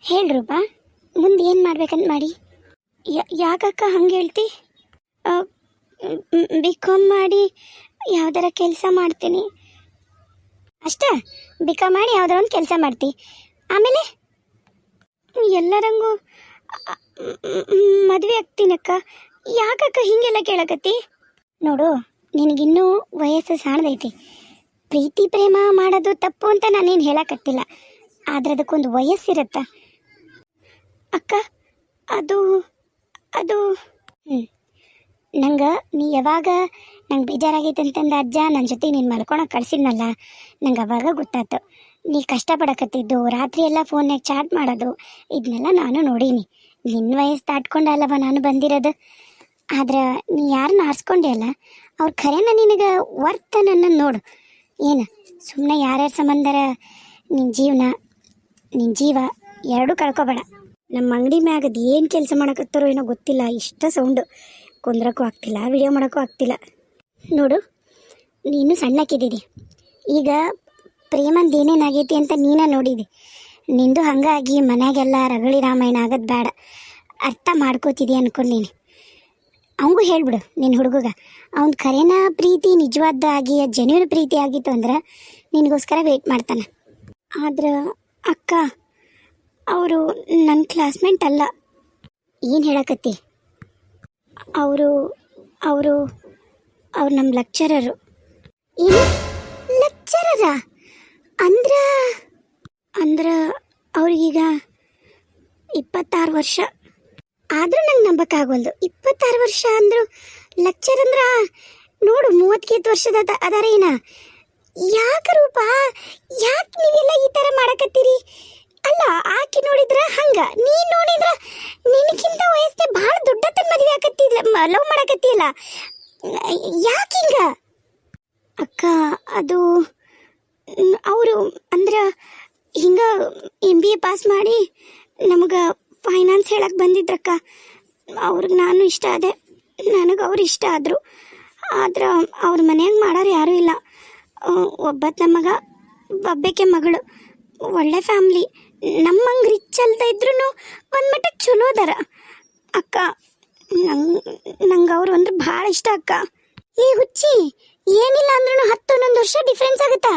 ಹೇಳ್ರೂಪ, ಮುಂದೆ ಏನು ಮಾಡ್ಬೇಕಂತ ಮಾಡಿ? ಯಾಕಕ್ಕ ಹಂಗೆ ಹೇಳ್ತಿ? ಬಿ.ಕಾಮ್ ಮಾಡಿ ಯಾವ್ದಾರ ಕೆಲಸ ಮಾಡ್ತೀನಿ ಅಷ್ಟೇ. ಬಿ.ಕಾಮ್ ಮಾಡಿ ಯಾವ್ದಾರ ಒಂದು ಕೆಲಸ ಮಾಡ್ತಿ, ಆಮೇಲೆ ಎಲ್ಲರಂಗೂ ಮದುವೆ ಆಗ್ತೀನಕ್ಕ. ಯಾಕಕ್ಕ ಹಿಂಗೆಲ್ಲ ಕೇಳಕತ್ತಿ? ನೋಡು, ನಿನಗಿನ್ನೂ ವಯಸ್ಸು ಸಣ್ಣದೈತಿ. ಪ್ರೀತಿ ಪ್ರೇಮ ಮಾಡೋದು ತಪ್ಪು ಅಂತ ನಾನೇನು ಹೇಳಕತ್ತಿಲ್ಲ, ಆದ್ರೆ ಅದಕ್ಕೊಂದು ವಯಸ್ಸಿರತ್ತ ಅಕ್ಕ. ಅದು ಅದು ನಂಗೆ ನೀ ಯಾವಾಗ ನಂಗೆ ಬೇಜಾರಾಗೈತೆ ಅಂತಂದು ಅಜ್ಜ ನನ್ನ ಜೊತೆ ನೀನು ಮಲ್ಕೊಳಕ್ಕೆ ಕಳಿಸಿದ್ನಲ್ಲ, ನಂಗೆ ಅವಾಗ ಗೊತ್ತಾಯ್ತು ನೀ ಕಷ್ಟಪಡಕತ್ತಿದ್ದು, ರಾತ್ರಿ ಎಲ್ಲ ಫೋನ್ನಾಗ ಚಾಟ್ ಮಾಡೋದು, ಇದನ್ನೆಲ್ಲ ನಾನು ನೋಡೀನಿ. ನಿನ್ನ ವಯಸ್ಸು ದಾಟ್ಕೊಂಡಲ್ಲವ ನಾನು ಬಂದಿರೋದು. ಆದ್ರೆ ನೀ ಯಾರನ್ನ ಆರಿಸ್ಕೊಂಡೆ ಅಲ್ಲ, ಅವ್ರ ಖರೇನ ನಿನಗೆ ವರ್ತ್ ನನ್ನನ್ನು ನೋಡು. ಏನು ಸುಮ್ಮನೆ ಯಾರ್ಯಾರ ಸಂಬಂಧರ ನಿನ್ನ ಜೀವ ಎರಡೂ ಕಳ್ಕೊಬೇಡ. ನಮ್ಮ ಅಂಗಡಿ ಮ್ಯಾಗದು ಏನು ಕೆಲಸ ಮಾಡಕತ್ತಾರೋ ಏನೋ ಗೊತ್ತಿಲ್ಲ, ಇಷ್ಟ ಸೌಂಡು, ಕುಂದ್ರಕ್ಕೂ ಆಗ್ತಿಲ್ಲ, ವಿಡಿಯೋ ಮಾಡೋಕ್ಕೂ ಆಗ್ತಿಲ್ಲ. ನೋಡು, ನೀನು ಸಣ್ಣಕ್ಕಿದ್ದೀರಿ ಈಗ. ಪ್ರೇಮಂದು ಏನೇನಾಗೈತಿ ಅಂತ ನೀನೇ ನೋಡಿದಿ. ನಿಂದು ಹಂಗಾಗಿ ಮನೆಯಾಗೆಲ್ಲ ರಗಳಿ ರಾಮಾಯಣ ಆಗೋದು ಬೇಡ, ಅರ್ಥ ಮಾಡ್ಕೋತಿದ್ದಿ ಅನ್ಕೊಂಡೀನಿ. ಅವಂಗೂ ಹೇಳ್ಬಿಡು ನಿನ್ನ ಹುಡುಗಗ, ಅವ್ನ ಖರೇನ ಪ್ರೀತಿ ನಿಜವಾದಾಗಿ ಜೆನ್ಯೂನ್ ಪ್ರೀತಿ ಆಗಿತ್ತು ಅಂದ್ರೆ ನಿನಗೋಸ್ಕರ ವೆಯ್ಟ್ ಮಾಡ್ತಾನೆ. ಆದ್ರೆ ಅಕ್ಕ, ಅವರು ನನ್ನ ಕ್ಲಾಸ್ಮೇಟ್ ಅಲ್ಲ. ಏನು ಹೇಳಕತ್ತಿ? ಅವರು ಅವರು ಅವ್ರು ನಮ್ಮ ಲೆಕ್ಚರರು. ಏನು ಲೆಕ್ಚರರಾ? ಅಂದ್ರೆ ಅವ್ರಿಗೀಗ 26 ವರ್ಷ. ಆದರೂ ನಂಗೆ ನಂಬಕ್ಕಾಗವಲ್ದು. 26 ವರ್ಷ ಅಂದರು ಲೆಕ್ಚರ್ ಅಂದ್ರೆ ನೋಡು 35 ವರ್ಷದ ಅದಾರ ಏನ? ಯಾಕೆ ರೂಪ, ಯಾಕೆ ನೀವೆಲ್ಲ ಈ ಥರ ಮಾಡಕತ್ತೀರಿ? ಅಲ್ಲ, ಆಕೆ ನೋಡಿದ್ರ ಹಂಗ, ನೀನು ನೋಡಿದ್ರ ನಿನಗಿಂತ ವಯಸ್ಸೇ ಭಾಳ ದೊಡ್ಡತನ ಮದುವೆ ಆಕತ್ತಿಲ್ಲ, ಲವ್ ಮಾಡಕತ್ತಿಲ್ಲ. ಯಾಕೆ ಹಿಂಗ? ಅಕ್ಕ, ಅದು ಅವರು ಅಂದ್ರೆ ಹಿಂಗ MBA ಪಾಸ್ ಮಾಡಿ ನಮಗೆ ಫೈನಾನ್ಸ್ ಹೇಳಕ್ಕೆ ಬಂದಿದ್ರಕ್ಕ. ಅವ್ರಿಗೆ ನಾನು ಇಷ್ಟ ಆದೆ, ನನಗೆ ಅವ್ರು ಇಷ್ಟ ಆದರು. ಆದ್ರೆ ಅವ್ರ ಮನೆಯಾಗ ಮಾಡೋರು ಯಾರೂ ಇಲ್ಲ. ಒಬ್ಬತ್ತ ಮಗ, ಒಬ್ಬಕ್ಕೆ ಮಗಳು, ಒಳ್ಳೆ ಫ್ಯಾಮ್ಲಿ. ನಮ್ಮಂಗೆ ರಿಚ್ ಅಲ್ದ ಇದ್ರೂ ಒಂದು ಮಟ್ಟಕ್ಕೆ ಚಲೋ ಅದಾರ ಅಕ್ಕ. ನಂಗೆ ಅವ್ರು ಅಂದ್ರೆ ಭಾಳ ಇಷ್ಟ ಅಕ್ಕ. ಏ ಹುಚ್ಚಿ, ಏನಿಲ್ಲ ಅಂದ್ರೂ 10-11 ವರ್ಷ ಡಿಫ್ರೆನ್ಸ್ ಆಗುತ್ತಾ?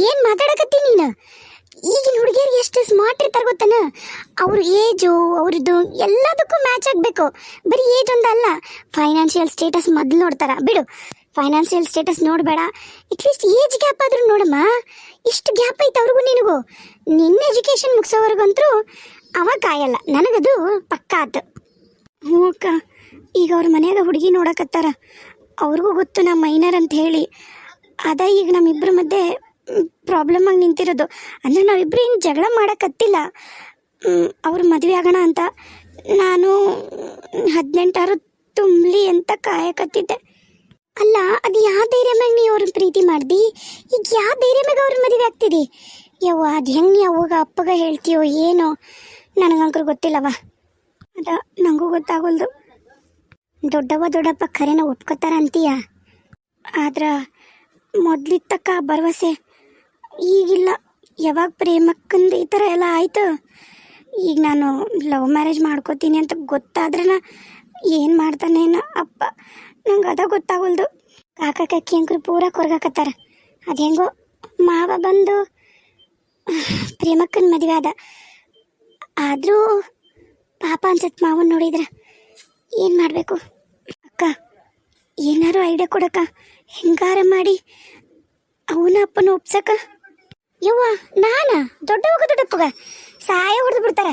ಏನು ಮಾತಾಡಕತ್ತಿ ನೀನು? ಈಗಿನ ಹುಡುಗಿಯರು ಎಷ್ಟು ಸ್ಮಾರ್ಟ್ ಇರ್ತಾರೆ ಗೊತ್ತನ? ಅವ್ರ ಏಜು ಅವ್ರದ್ದು ಎಲ್ಲದಕ್ಕೂ ಮ್ಯಾಚ್ ಆಗಬೇಕು. ಬರೀ ಏಜ್ ಒಂದಲ್ಲ, ಫೈನಾನ್ಷಿಯಲ್ ಸ್ಟೇಟಸ್ ಮೊದಲು ನೋಡ್ತಾರ. ಬಿಡು, ಫೈನಾನ್ಷಿಯಲ್ ಸ್ಟೇಟಸ್ ನೋಡಬೇಡ, ಅಟ್ಲೀಸ್ಟ್ ಏಜ್ ಗ್ಯಾಪ್ ಆದರೂ ನೋಡಮ್ಮ. ಇಷ್ಟು ಗ್ಯಾಪ್ ಐತೆ ಅವ್ರಿಗೂ ನಿನಗೂ. ನಿನ್ನ ಎಜುಕೇಷನ್ ಮುಗಿಸೋವರೆಗಂತೂ ಅವ ಕಾಯಲ್ಲ, ನನಗದು ಪಕ್ಕ ಆತು. ಹ್ಞೂ ಅಕ್ಕ, ಈಗ ಅವ್ರ ಮನ್ಯಾಗ ಹುಡುಗಿ ನೋಡಕತ್ತಾರ. ಅವ್ರಿಗೂ ಗೊತ್ತು ನಾ ಮೈನರ್ ಅಂತ ಹೇಳಿ. ಅದ ಈಗ ನಮ್ಮಿಬ್ಬರ ಮಧ್ಯೆ ಪ್ರಾಬ್ಲಮ್ ಆಗಿ ನಿಂತಿರೋದು. ಅಂದರೆ ನಾವಿಬ್ಬರು ಹಿಂಗೆ ಜಗಳ ಮಾಡೋಕ್ಕತ್ತಿಲ್ಲ, ಅವ್ರ ಮದುವೆ ಆಗೋಣ ಅಂತ. ನಾನು 18 ತುಂಬಲಿ ಅಂತ ಕಾಯಕತ್ತಿದ್ದೆ. ಅಲ್ಲ, ಅದು ಯಾವ ಧೈರ್ಯ ಮ್ಯಾಗ ನೀ ಅವ್ರನ್ನ ಪ್ರೀತಿ ಮಾಡ್ದಿ? ಈಗ ಯಾವ ಧೈರ್ಯ ಮ್ಯಾಗ ಅವ್ರ ಮದುವೆ ಆಗ್ತಿದಿ? ಯವ್ವ, ಅದು ಹೆಂಗೆ ನೀ ಅವಾಗ ಅಪ್ಪಗ ಹೇಳ್ತೀಯೋ ಏನೋ, ನನಗಂಕರು ಗೊತ್ತಿಲ್ಲವ. ಅದ ನನಗೂ ಗೊತ್ತಾಗಲ್ದು. ದೊಡ್ಡಪ್ಪ ಖರೇನ ಒಪ್ಕೋತಾರ ಅಂತೀಯ, ಆದ್ರೆ ಮೊದ್ಲಿತ್ತಕ್ಕ ಭರವಸೆ, ಈಗಿಲ್ಲ. ಯಾವಾಗ ಪ್ರೇಮಕ್ಕಂದು ಈ ಥರ ಎಲ್ಲ ಆಯಿತು. ಈಗ ನಾನು ಲವ್ ಮ್ಯಾರೇಜ್ ಮಾಡ್ಕೋತೀನಿ ಅಂತ ಗೊತ್ತಾದ್ರನ ಏನು ಮಾಡ್ತಾನೇನೋ ಅಪ್ಪ, ನಂಗೆ ಅದ ಗೊತ್ತಾಗಲ್ದು. ಕಾಕ ಕಕ್ಕಿ ಅಂಕರು ಪೂರ ಕೊರ್ಗಾಕತ್ತಾರ. ಅದು ಹೆಂಗೋ ಮಾವ ಬಂದು ಪ್ರೇಮಕ್ಕನ ಮದುವೆ ಆದ. ಆದರೂ ಪಾಪ ಅನ್ಸತ್ತೆ ಮಾವನ್ ನೋಡಿದ್ರೆ. ಏನು ಮಾಡಬೇಕು ಅಕ್ಕ? ಏನಾರು ಐಡಿಯಾ ಕೊಡಕ್ಕ, ಹೆಂಗಾರ ಮಾಡಿ ಅವನ ಅಪ್ಪನ ಒಪ್ಸಕ್ಕ. ಯವ್ವ, ನಾನ ದೊಡ್ಡಪ್ಪಗ ಸಹಾಯ ಹೊಡೆದು ಬಿಡ್ತಾರ.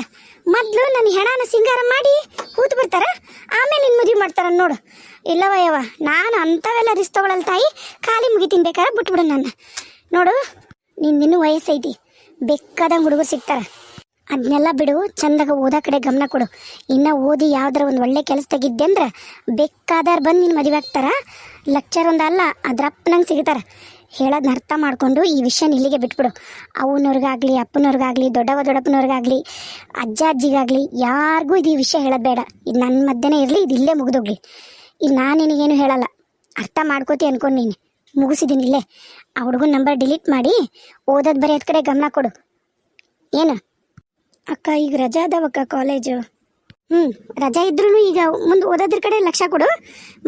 ಮೊದಲು ನನ್ನ ಹೆಣನ ಸಿಂಗಾರ ಮಾಡಿ ಕೂತು ಬಿಡ್ತಾರ, ಆಮೇಲೆ ನಿನ್ನ ಮದುವೆ ಮಾಡ್ತಾರ ನೋಡು. ಇಲ್ಲವ ಯವ್ವ, ನಾನು ಅಂಥವೆಲ್ಲ ರಿಸ್ಕ್ ತೊಗೊಳಲ್ಲ ತಾಯಿ. ಖಾಲಿ ಮುಗಿತೀನಿ, ಬೇಕಾದ್ರೆ ಬಿಟ್ಬಿಡು ನನ್ನ. ನೋಡು, ನಿನ್ನೂ ವಯಸ್ಸೈತಿ, ಬೇಕಾದಂಗೆ ಹುಡುಗರು ಸಿಗ್ತಾರ. ಅದನ್ನೆಲ್ಲ ಬಿಡು, ಚಂದಾಗ ಓದೋ ಕಡೆ ಗಮನ ಕೊಡು. ಇನ್ನು ಓದಿ ಯಾವ್ದಾರ ಒಂದು ಒಳ್ಳೆ ಕೆಲಸ ತೆಗಿದ್ದೆ ಅಂದ್ರೆ ಬೇಕಾದಾರು ಬಂದು ನಿನ್ನ ಮದುವೆ ಆಗ್ತಾರ. ಲೆಕ್ಚರ್ ಒಂದಲ್ಲ, ಅದ್ರಪ್ಪನಂಗೆ ಸಿಗ್ತಾರ. ಹೇಳೋದನ್ನ ಅರ್ಥ ಮಾಡಿಕೊಂಡು ಈ ವಿಷಯನ ಇಲ್ಲಿಗೆ ಬಿಟ್ಬಿಡು. ಅವನವ್ರಿಗಾಗಲಿ, ಅಪ್ಪನವ್ರಿಗಾಗಲಿ, ದೊಡ್ಡಪ್ಪನವ್ರಿಗಾಗಲಿ, ಅಜ್ಜಿಗಾಗಲಿ ಯಾರಿಗೂ ಇದು ಈ ವಿಷಯ ಹೇಳೋದು ಬೇಡ. ಇದು ನನ್ನ ಮಧ್ಯೆನೇ ಇರಲಿ, ಇದು ಇಲ್ಲೇ ಮುಗಿದೋಗ್ಲಿ. ಈಗ ನಾನು ನಿನಗೇನು ಹೇಳಲ್ಲ, ಅರ್ಥ ಮಾಡ್ಕೋತಿ ಅನ್ಕೊಂಡು ನೀನು ಮುಗಿಸಿದ್ದೀನಿ ಇಲ್ಲೇ. ಆ ಹುಡುಗನ ನಂಬರ್ ಡಿಲೀಟ್ ಮಾಡಿ ಓದೋದು ಬರೆಯೋದ್ ಕಡೆ ಗಮನ ಕೊಡು. ಏನು ಅಕ್ಕ ಈಗ ರಜಾ ಅದಾವಕ್ಕ ಕಾಲೇಜು. ರಜಾ ಇದ್ರೂ ಈಗ ಮುಂದೆ ಓದೋದ್ರ ಕಡೆ ಲಕ್ಷ ಕೊಡು.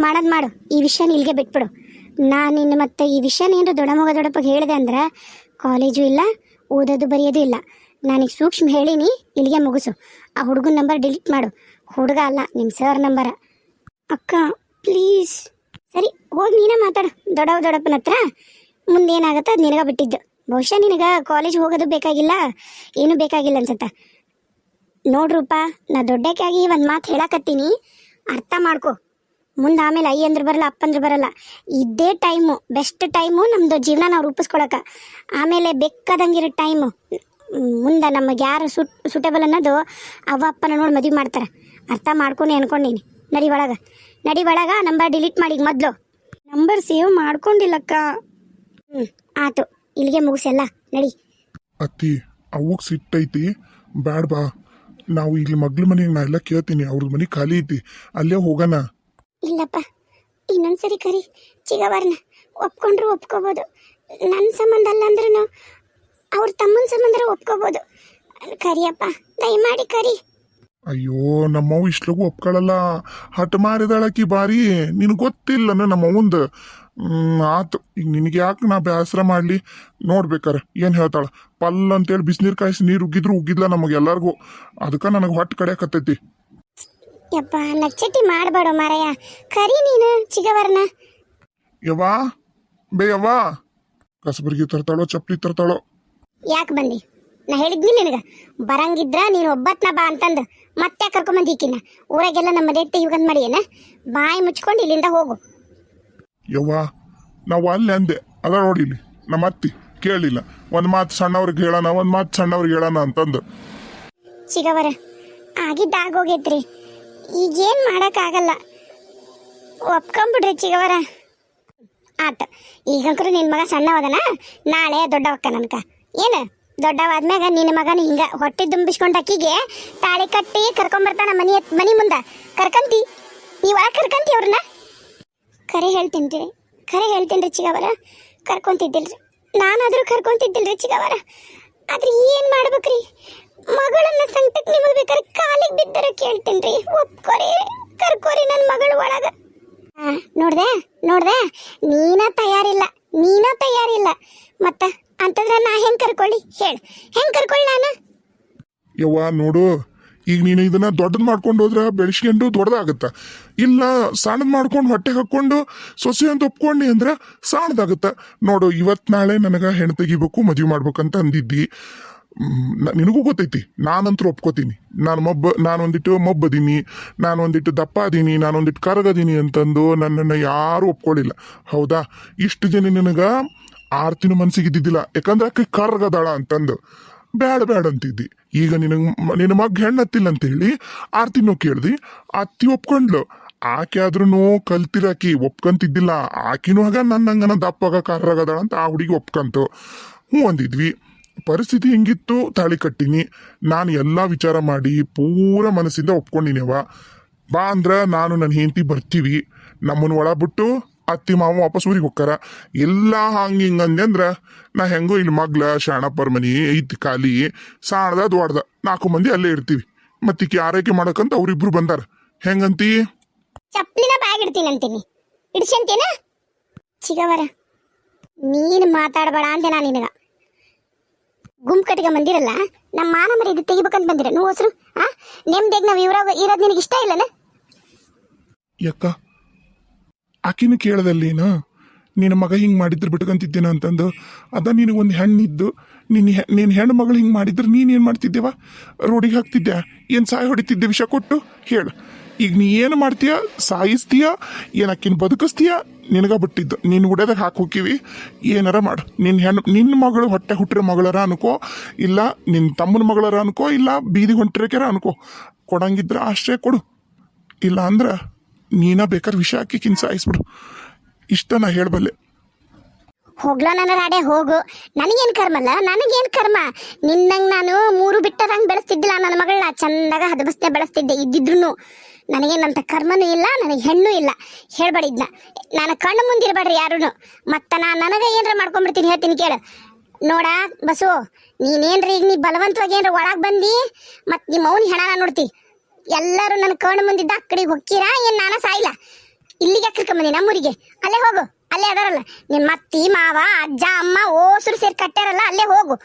ಮಾಡೋದು ಮಾಡು, ಈ ವಿಷಯನ ಇಲ್ಲಿಗೆ ಬಿಟ್ಬಿಡು. ನಾನು ಇನ್ನು ಮತ್ತೆ ಈ ವಿಷಯನ ಏನಾರ ದೊಡ್ಡಪ್ಪಗೆ ಹೇಳಿದೆ ಅಂದ್ರೆ ಕಾಲೇಜು ಇಲ್ಲ, ಓದೋದು ಬರೆಯೋದು ಇಲ್ಲ. ನಾನೀಗ ಸೂಕ್ಷ್ಮ ಹೇಳೀನಿ, ಇಲ್ಲಿಗೆ ಮುಗಿಸು. ಆ ಹುಡುಗನ ನಂಬರ್ ಡಿಲೀಟ್ ಮಾಡು. ಹುಡುಗ ಅಲ್ಲ, ನಿಮ್ಮ ಸರ್ ನಂಬರ. ಅಕ್ಕ ಪ್ಲೀಸ್. ಸರಿ, ಹೋಗಿ ನೀನೇ ಮಾತಾಡು ದೊಡ್ಡಪ್ಪನ ಹತ್ರ. ಮುಂದೇನಾಗತ್ತೆ ಅದು ನಿನಗೆ ಬಿಟ್ಟಿದ್ದು. ಬಹುಶಃ ನಿನಗೆ ಕಾಲೇಜ್ ಹೋಗೋದು ಬೇಕಾಗಿಲ್ಲ, ಏನೂ ಬೇಕಾಗಿಲ್ಲ ಅನ್ಸತ್ತ. ನೋಡ್ರೂಪ, ನಾ ದೊಡ್ಡಕ್ಕಾಗಿ ಒಂದು ಮಾತು ಹೇಳಕತ್ತೀನಿ, ಅರ್ಥ ಮಾಡ್ಕೊ. ಮುಂದೆ ಆಮೇಲೆ ಅಂದ್ರು ಬರಲ್ಲ, ಅಪ್ಪಂದ್ರು ಬರಲ್ಲ. ಇದೇ ಟೈಮು, ಬೆಸ್ಟ್ ಟೈಮು ನಮ್ಮದು ಜೀವನ ನಾವು ರೂಪಿಸ್ಕೊಳಕ್ಕೆ. ಆಮೇಲೆ ಬೇಕಾದಂಗಿರೋ ಟೈಮು. ಮುಂದೆ ನಮಗೆ ಯಾರು ಸೂಟೇಬಲ್ ಅನ್ನೋದು ಅವ್ವ ಅಪ್ಪನ ನೋಡಿ ಮದುವೆ ಮಾಡ್ತಾರೆ. ಅರ್ಥ ಮಾಡ್ಕೊಂಡು ಅನ್ಕೊಂಡೀನಿ. ನಡಿ ಒಳಗ ನಂಬರ್ ಡಿಲೀಟ್ ಮಾಡಿ ಮೊದಲು. ನಂಬರ್ ಸೇವ್ ಮಾಡ್ಕೊಂಡಿಲ್ಲಕ್ಕ. ಆತು, ಇಲ್ಲಿಗೆ ಮುಗಿಸಲ್ಲ, ನಡಿ. ಅತ್ತಿ, ಅವಕ್ಕೆ ಸಿಟ್ಟೈತಿ, ಬ್ಯಾಡ ಬಾ. ನಾವು ಇಲ್ಲಿ ಮಗ್ಳ ಮನೆಗೆ ನಾ ಎಲ್ಲ ಕೇಳ್ತೀನಿ, ಅವ್ರದ್ದು ಮನೆ ಖಾಲಿ ಐತಿ, ಅಲ್ಲೇ ಹೋಗೋಣ. ಇಲ್ಲಪ್ಪ, ಇನ್ನೊಂದ್ಸರಿ ಕರಿ ಚಿಗವರ್ನ. ಒಪ್ಕೊಂಡ್ರು ಒಪ್ಕೋಬೋದು. ನನ್ನ ಸಂಬಂಧ ಅಲ್ಲ ಅಂದ್ರೂ ಅವ್ರ ತಮ್ಮನ ಸಂಬಂಧ ಒಪ್ಕೋಬೋದು. ಕರಿಯಪ್ಪ, ದಯಮಾಡಿ ಕರಿ. ಅಯ್ಯೋ, ನಮ್ಮವ್ ಇಷ್ಟ್ಲಗು ಒಪ್ಕೊಳ್ಳಲ್ಲ. ಹಠ ಮಾರಿದಾಳಕಿ ಬಾರಿ, ನಿನಗೆ ಗೊತ್ತಿಲ್ಲ ನಮ್ಮವಂದು. ಆತು, ಈಗ ನಿನಗೆ ಯಾಕೆ ನಾ ಬೇಸರ ಮಾಡಲಿ. ನೋಡ್ಬೇಕಾರ ಏನು ಹೇಳ್ತಾಳ. ಪಲ್ ಅಂತೇಳಿ ಬಿಸಿನೀರು ಕಾಯಿಸಿ ನೀರು ಉಗ್ಗಿದ್ರು ಉಗ್ಗಿದ್ಲ ನಮಗೆಲ್ಲರಿಗೂ. ಅದಕ್ಕೆ ನನಗೆ ಹೊಟ್ಟೆ ಕಡಿಯಾಕತ್ತೈತಿ. ಯಪ್ಪ, ನಚ್ಚಟ್ಟಿ ಮಾಡಬೇಡ ಮಾರಯ್ಯ. ಕರಿ ನೀನು ಚಿಗವರ್ನ. ಯವ್ವಾ ಯವ್ವಾ, ಕಸಬರ್ಗಿ ತರ್ತಾಳೋ ಚಪ್ಪಲಿ ತರ್ತಾಳೋ? ಯಾಕೆ ಬಂದಿ? ನಾ ಹೇಳಿದ್ನಿ ನಿನಗೆ, ಬರಂಗಿದ್ರ ನೀನು ಒಬ್ಬತ್ನ ಬಾ ಅಂತಂದು. ಮತ್ತೆ ಕರ್ಕೊಂಬಂದಿಕ್ಕಿನ್ನ ಊರಾಗೆಲ್ಲ ನಮ್ಮ ಮನೆ ತೆಗಿಬೇಕಂತ ಮಾಡಿ ಏನ? ಬಾಯಿ ಮುಚ್ಕೊಂಡು ಇಲ್ಲಿಂದ ಹೋಗು. ಯವ್ವಾ, ನಾವು ಅಲ್ಲಿ ಅಂದೆ, ಅದ ನೋಡಿ ಇಲ್ಲಿ ನಮ್ಮ ಅತ್ತಿ ಕೇಳಲಿಲ್ಲ. ಒಂದು ಮಾತು ಸಣ್ಣವ್ರಿಗೆ ಹೇಳೋಣ, ಒಂದು ಮಾತು ಸಣ್ಣವ್ರಿಗೆ ಹೇಳೋಣ ಅಂತಂದು. ಚಿಗವರ, ಆಗಿದ್ದಾಗೋಗೈತ್ರಿ, ಈಗೇನು ಮಾಡೋಕ್ಕಾಗಲ್ಲ. ಒಪ್ಕೊಂಬಿಡ್ರಿ ಚಿಗವರ. ಆತ, ಈಗಂಕರು ನಿನ್ನ ಮಗ ಸಣ್ಣವದನ, ನಾಳೆ ದೊಡ್ಡವಕ್ಕ ನನ್ಕ. ಏನು ದೊಡ್ಡವಾದ್ಮ್ಯಾಗ ನಿನ್ನ ಮಗನ ಹಿಂಗ ಹೊಟ್ಟೆ ತುಂಬಿಸ್ಕೊಂಡು ಅಕ್ಕಿಗೆ ತಾಳಿ ಕಟ್ಟಿ ಕರ್ಕೊಂಬರ್ತಾನ ಮನಿ ಮುಂದೆ. ಕರ್ಕಂತಿ ನೀವು ಒಳಗೆ ಕರ್ಕಂತಿ ಅವ್ರನ್ನ? ಕರೆ ಹೇಳ್ತೀನಿ ರೀ ಚಿಗವರ, ಕರ್ಕೊಂತಿದ್ದಿಲ್ರಿ. ನಾನಾದರೂ ಕರ್ಕೊಂತಿದ್ದಿಲ್ರಿ ಚಿಗವರ. ಆದ್ರೆ ಏನು ಮಾಡ್ಬೇಕ್ರಿ? ಮಗಳನ್ನ ಸಂಕಟಕ್ಕೆ ನಿಮಗೆ ಬೇಕಾದ್ರೆ ಕಾಲಿಗೆ ಬಿದ್ದರೆ ಕೇಳ್ತೀನಿ ರೀ. ಒಪ್ಕೊರಿ, ಕರ್ಕೋರಿ ನನ್ನ ಮಗಳು ಒಳಗೆ. ನೋಡ್ದೆ ನೀನ ತಯಾರಿಲ್ಲ ಮತ್ತ ಅಂತಂದ್ರೆ ನಾ ಹೆಂಗೆ ಕರ್ಕೊಳ್ಳಿ ಹೇಳು? ಹೆಂಗೆ ಕರ್ಕೊಳ್ಳಿ ನಾನು? ಯವ್ವ ನೋಡು, ಈಗ ನೀನು ಇದನ್ನ ದೊಡ್ಡದು ಮಾಡ್ಕೊಂಡು ಹೋದ್ರೆ ಬೆಳೆಸ್ಕೊಂಡು ದೊಡ್ಡದಾಗತ್ತ. ಇಲ್ಲ ಸಣ್ಣದು ಮಾಡ್ಕೊಂಡು ಹೊಟ್ಟೆ ಹಾಕ್ಕೊಂಡು ಸೊಸೆ ಅಂತ ಒಪ್ಕೊಂಡಿ ಅಂದ್ರೆ ಸಣ್ಣದಾಗತ್ತ. ನೋಡು, ಇವತ್ತು ನಾಳೆ ನನಗೆ ಹೆಣ್ಣು ತೆಗಿಬೇಕು, ಮದುವೆ ಮಾಡ್ಬೇಕಂತ ಅಂದಿದ್ದಿ. ನಿನಗೂ ಗೊತ್ತೈತಿ, ನಾನಂತರೂ ಒಪ್ಕೋತೀನಿ. ನಾನೊಂದಿಟ್ಟು ಮೊಬ್ಬದೀನಿ, ನಾನೊಂದಿಟ್ಟು ದಪ್ಪ ಅದೀನಿ, ನಾನೊಂದಿಟ್ಟು ಕರಗದೀನಿ ಅಂತಂದು ನನ್ನನ್ನು ಯಾರೂ ಒಪ್ಕೊಳ್ಳಿಲ್ಲ. ಹೌದಾ? ಇಷ್ಟು ಜನ ನಿನಗೆ ಆರ್ತಿನೂ ಮನ್ಸಿಗೆ ಇದ್ದಿದ್ದಿಲ್ಲ, ಯಾಕಂದ್ರೆ ಆಕೆ ಕರ್ಗದಾಳ ಅಂತಂದು ಬ್ಯಾಡ ಅಂತಿದ್ದಿ. ಈಗ ನಿನ್ನ ಮಗ್ ಹೆಣ್ಣತ್ತಿಲ್ಲ ಅಂತೇಳಿ ಆರ್ತಿನೂ ಕೇಳ್ದಿ, ಅತ್ತಿ ಒಪ್ಕೊಂಡ್ಲು. ಆಕೆ ಆದ್ರೂ ಕಲ್ತಿರಾಕಿ ಒಪ್ಕೊಂತಿದ್ದಿಲ್ಲ. ಆಕಿನೂ ಆಗ ನನ್ನಂಗನ ದಪ್ಪಾಗ ಕರ್ರಗದಾಳ ಅಂತ ಆ ಹುಡುಗಿ ಒಪ್ಕಂತು. ಅಂದಿದ್ವಿ. ಪರಿಸ್ಥಿತಿ ಹಿಂಗಿತ್ತು, ತಾಳಿ ಕಟ್ಟಿನಿ. ನಾನು ಎಲ್ಲ ವಿಚಾರ ಮಾಡಿ ಪೂರ ಮನಸ್ಸಿಂದ ಒಪ್ಕೊಂಡಿನವ. ಬಾ ಅಂದ್ರ ನಾನು ನನ್ನ ಹೆಂಡತಿ ಬರ್ತೀವಿ, ನಮ್ಮನ್ನ ಒಳ ಬಿಟ್ಟು ಅತ್ತಿ ಮಾವ ವಾಪಸ್ ಊರಿಗೆ ಹೋಗ್ತಾರ. ಎಲ್ಲ ಹಿಂಗಂದೆ ಅಂದ್ರ ನಾ ಹೆಂಗೋ ಇಲ್ಲಿ ಮಗ್ಲ ಶಾಣಪ್ಪರ ಮನಿ ಐತಿ ಖಾಲಿ, ಸಾಣದ ದೊಡ್ದ 4 ಮಂದಿ ಅಲ್ಲೇ ಇರ್ತೀವಿ. ಮತ್ತಿಕ್ಕೆ ಆರೈಕೆ ಮಾಡಕಂತ ಅವ್ರಿಬ್ರು ಬಂದಾರ. ಹೆಂಗಂತಿ? ಚಪ್ಪಲಿನ ಬಾಗಿಡ್ತೀನಿ ಅಂತೀನಿ, ಇಡ್ಸಂತೇನ? ಚಿಗವರ, ನೀನು ಮಾತಾಡಬೇಡ ಅಂದೆ ನಾನು ನಿನಗ. ಗುಂಪು ಕಟ್ಟಿಗೆ ಬಂದಿರಲ್ಲ, ನಮ್ಮ ಮಾನ ಮರಿ ಇದು ತೆಗಿಬೇಕಂತ ಬಂದಿರ ನೀವು ಹೆಸರು. ನೆಮ್ಮದಿಯಾಗಿ ನಾವು ಇವ್ರಾಗ ಇರೋದು ನಿನಗೆ ಇಷ್ಟ ಇಲ್ಲನ? ಯಾಕ ಆಕಿನ ಕೇಳದಲ್ಲೇನು ನಿನ್ನ ಮಗ ಹಿಂಗೆ ಮಾಡಿದ್ರೆ ಬಿಟ್ಕೊಂತಿದ್ದೇನ ಅಂತಂದು? ಅದ ನಿನಗೊಂದು ಹೆಣ್ಣಿದ್ದು, ನೀನು ಹೆಣ್ಣು ಮಗಳು ಹಿಂಗೆ ಮಾಡಿದ್ರೆ ನೀನೇನು ಮಾಡ್ತಿದ್ದೇವ? ರೋಡಿಗೆ ಹಾಕ್ತಿದ್ಯಾ? ಏನು ಸಾಯಿ ಹೊಡಿತಿದ್ದೆ ವಿಷ ಕೊಟ್ಟು? ಹೇಳು. ಈಗ ನೀ ಏನು ಮಾಡ್ತೀಯ? ಸಾಯಿಸ್ತೀಯ ಏನು ಅಕ್ಕಿನ ಬದುಕಿಸ್ತೀಯ? ನಿನಗ ಬಿಟ್ಟಿದ್ದು. ನೀನು ಉಡೋದಾಗ ಹಾಕಿ ಹೋಗಿವಿ, ಏನಾರ ಮಾಡು. ನಿನ್ನ ಮಗಳು ಹೊಟ್ಟೆ ಹುಟ್ಟಿರೋ ಮಗಳರ ಅನ್ಕೋ, ಇಲ್ಲ ನಿನ್ನ ತಮ್ಮನ ಮಗಳರ ಅನ್ಕೋ, ಇಲ್ಲ ಬೀದಿ ಹೊಂಟಿರಕ್ಯಾರ ಅನ್ಕೋ. ಕೊಡಂಗಿದ್ರೆ ಆಶ್ರಯ ಕೊಡು, ಇಲ್ಲ ಅಂದ್ರೆ ನೀನ ಬೇಕಾದ್ರೆ ವಿಷ ಹಾಕಿ ಸಾಯಿಸ್ಬಿಡು. ಇಷ್ಟ ನಾ ಹೇಳಬಲ್ಲೆ. ಹೋಗ್ಲೋ ನನ್ನ ರಾಡೆ ಹೋಗು, ನನಗೇನು ಕರ್ಮಲ್ಲ, ನನಗೇನು ಕರ್ಮ? ನಿನ್ನಂಗೆ ನಾನು 3 ಬಿಟ್ಟದಂಗೆ ಬೆಳೆಸ್ತಿದ್ದಿಲ್ಲ ನನ್ನ ಮಗಳನ್ನ. ಚಂದಾಗ ಹದಬಸ್ತೆ ಬೆಳೆಸ್ತಿದ್ದೆ. ಇದ್ದಿದ್ರು ನನಗೇನಂತ ಕರ್ಮನೂ ಇಲ್ಲ, ನನಗೆ ಹೆಣ್ಣು ಇಲ್ಲ. ಹೇಳ್ಬೇಡಿದ್ನ, ನಾನು ಕಣ್ಣು ಮುಂದಿರಬೇಡ್ರಿ ಯಾರೂ. ಮತ್ತು ನನಗೆ ಏನಾರ ಮಾಡ್ಕೊಂಡ್ಬಿಡ್ತೀನಿ, ಹೇಳ್ತೀನಿ ಕೇಳು. ನೋಡ ಬಸು, ನೀನೇನ್ರಿ ಈಗ ನೀ ಬಲವಂತವಾಗಿ ಏನ್ರ ಒಳಗ್ ಬಂದಿ ಮತ್ ನಿಮ್ಮ ಮೌನಿ ಹೆಣನ ನೋಡ್ತಿ. ಎಲ್ಲರೂ ನನ್ನ ಕಣ್ಣು ಮುಂದಿದ್ದ ಆ ಕಡೆಗೆ ಹೊಕ್ಕಿರಾ ಏನ್ ನಾನ ಸಾಯಿಲ್ಲ? ಇಲ್ಲಿಗೆ ಕರ್ಕೊಂಬಂದಿ ನಮ್ಮೂರಿಗೆ. ಅಲ್ಲೇ ಹೋಗು, ಅಲ್ಲೇ ಅದಾರಲ್ಲ ನಿನ್ ಮತ್ತಿ ಮಾವ ಅಜ್ಜ ಅಮ್ಮ ಓಸರು ಸೇರಿ ಕಟ್ಟಾರಲ್ಲ, ಅಲ್ಲೇ ಹೋಗು.